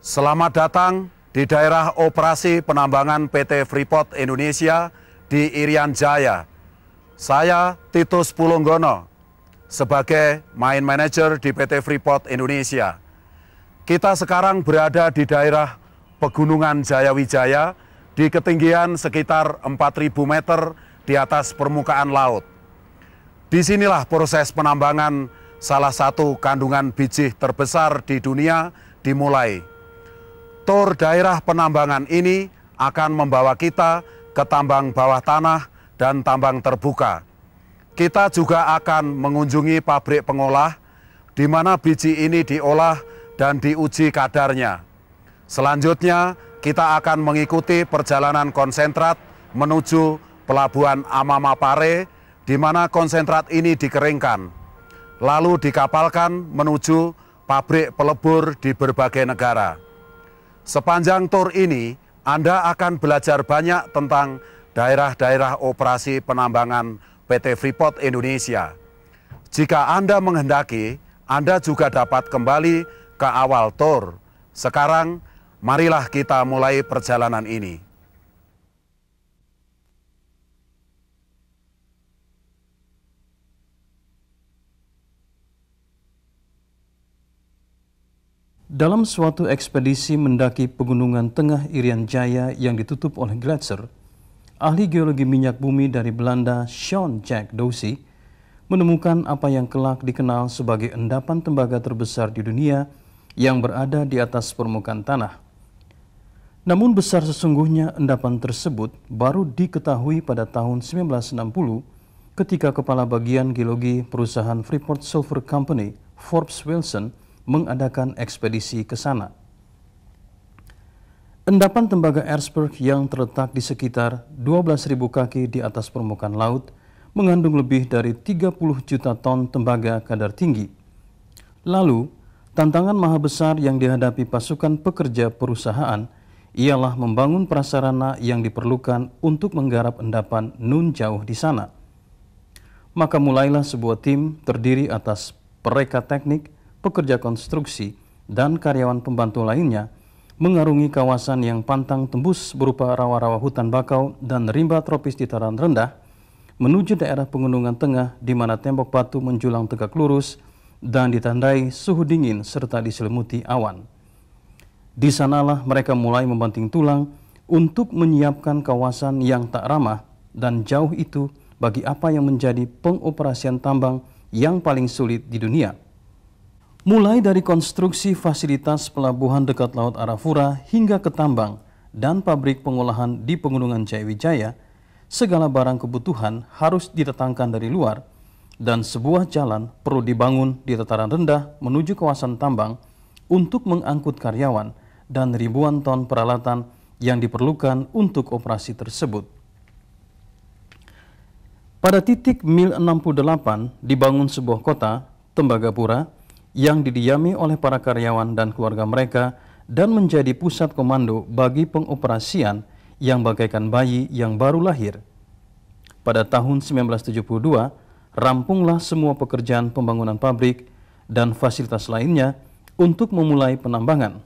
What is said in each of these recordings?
Selamat datang di daerah operasi penambangan PT Freeport Indonesia di Irian Jaya. Saya Titus Pulunggono sebagai Mine Manager di PT Freeport Indonesia. Kita sekarang berada di daerah Pegunungan Jayawijaya di ketinggian sekitar 4.000 meter di atas permukaan laut. Disinilah proses penambangan salah satu kandungan biji terbesar di dunia dimulai. Tur daerah penambangan ini akan membawa kita ke tambang bawah tanah dan tambang terbuka. Kita juga akan mengunjungi pabrik pengolah di mana biji ini diolah dan diuji kadarnya. Selanjutnya, kita akan mengikuti perjalanan konsentrat menuju pelabuhan Amamapare di mana konsentrat ini dikeringkan, lalu dikapalkan menuju pabrik pelebur di berbagai negara. Sepanjang tur ini, Anda akan belajar banyak tentang daerah-daerah operasi penambangan PT Freeport Indonesia. Jika Anda menghendaki, Anda juga dapat kembali ke awal tur. Sekarang, marilah kita mulai perjalanan ini. Dalam suatu ekspedisi mendaki pegunungan tengah Irian Jaya yang ditutup oleh gletser, ahli geologi minyak bumi dari Belanda Sean Jack Dowsey menemukan apa yang kelak dikenal sebagai endapan tembaga terbesar di dunia yang berada di atas permukaan tanah. Namun besar sesungguhnya endapan tersebut baru diketahui pada tahun 1960 ketika Kepala Bagian Geologi perusahaan Freeport Silver Company, Forbes Wilson, mengadakan ekspedisi ke sana. Endapan tembaga Erzberg yang terletak di sekitar 12.000 kaki di atas permukaan laut mengandung lebih dari 30 juta ton tembaga kadar tinggi. Lalu, tantangan maha besar yang dihadapi pasukan pekerja perusahaan ialah membangun prasarana yang diperlukan untuk menggarap endapan nun jauh di sana. Maka mulailah sebuah tim terdiri atas pereka teknik, pekerja konstruksi, dan karyawan pembantu lainnya mengarungi kawasan yang pantang tembus berupa rawa-rawa hutan bakau dan rimba tropis dataran rendah menuju daerah pegunungan tengah di mana tembok batu menjulang tegak lurus dan ditandai suhu dingin serta diselimuti awan. Di sanalah mereka mulai membanting tulang untuk menyiapkan kawasan yang tak ramah dan jauh itu bagi apa yang menjadi pengoperasian tambang yang paling sulit di dunia. Mulai dari konstruksi fasilitas pelabuhan dekat Laut Arafura hingga ke tambang dan pabrik pengolahan di Pegunungan Jayawijaya, segala barang kebutuhan harus didatangkan dari luar dan sebuah jalan perlu dibangun di dataran rendah menuju kawasan tambang untuk mengangkut karyawan dan ribuan ton peralatan yang diperlukan untuk operasi tersebut. Pada titik mil 68 dibangun sebuah kota, Tembagapura, yang didiami oleh para karyawan dan keluarga mereka dan menjadi pusat komando bagi pengoperasian yang bagaikan bayi yang baru lahir. Pada tahun 1972, rampunglah semua pekerjaan pembangunan pabrik dan fasilitas lainnya untuk memulai penambangan.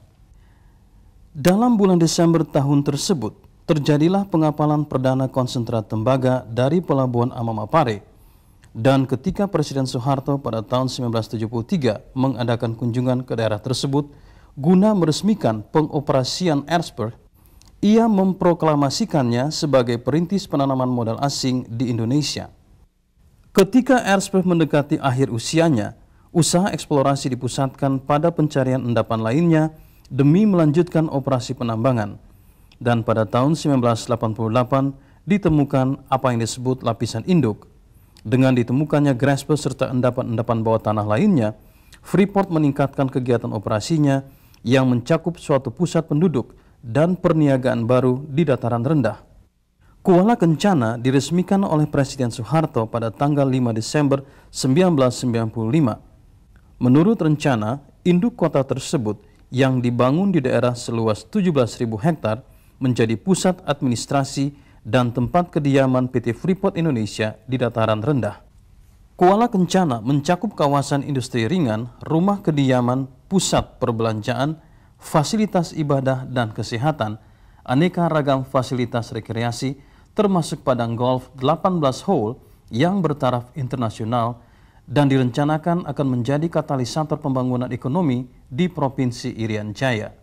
Dalam bulan Desember tahun tersebut, terjadilah pengapalan perdana konsentrat tembaga dari pelabuhan Amamapare. Dan ketika Presiden Soeharto pada tahun 1973 mengadakan kunjungan ke daerah tersebut guna meresmikan pengoperasian Erzberg, ia memproklamasikannya sebagai perintis penanaman modal asing di Indonesia. Ketika Erzberg mendekati akhir usianya, usaha eksplorasi dipusatkan pada pencarian endapan lainnya demi melanjutkan operasi penambangan. Dan pada tahun 1988 ditemukan apa yang disebut lapisan induk. Dengan ditemukannya Grasberg serta endapan-endapan bawah tanah lainnya, Freeport meningkatkan kegiatan operasinya yang mencakup suatu pusat penduduk dan perniagaan baru di dataran rendah. Kuala Kencana diresmikan oleh Presiden Soeharto pada tanggal 5 Desember 1995. Menurut rencana, induk kota tersebut yang dibangun di daerah seluas 17.000 hektar menjadi pusat administrasi dan tempat kediaman PT Freeport Indonesia di dataran rendah. Kuala Kencana mencakup kawasan industri ringan, rumah kediaman, pusat perbelanjaan, fasilitas ibadah dan kesehatan, aneka ragam fasilitas rekreasi, termasuk padang golf 18 hole yang bertaraf internasional dan direncanakan akan menjadi katalisator pembangunan ekonomi di Provinsi Irian Jaya.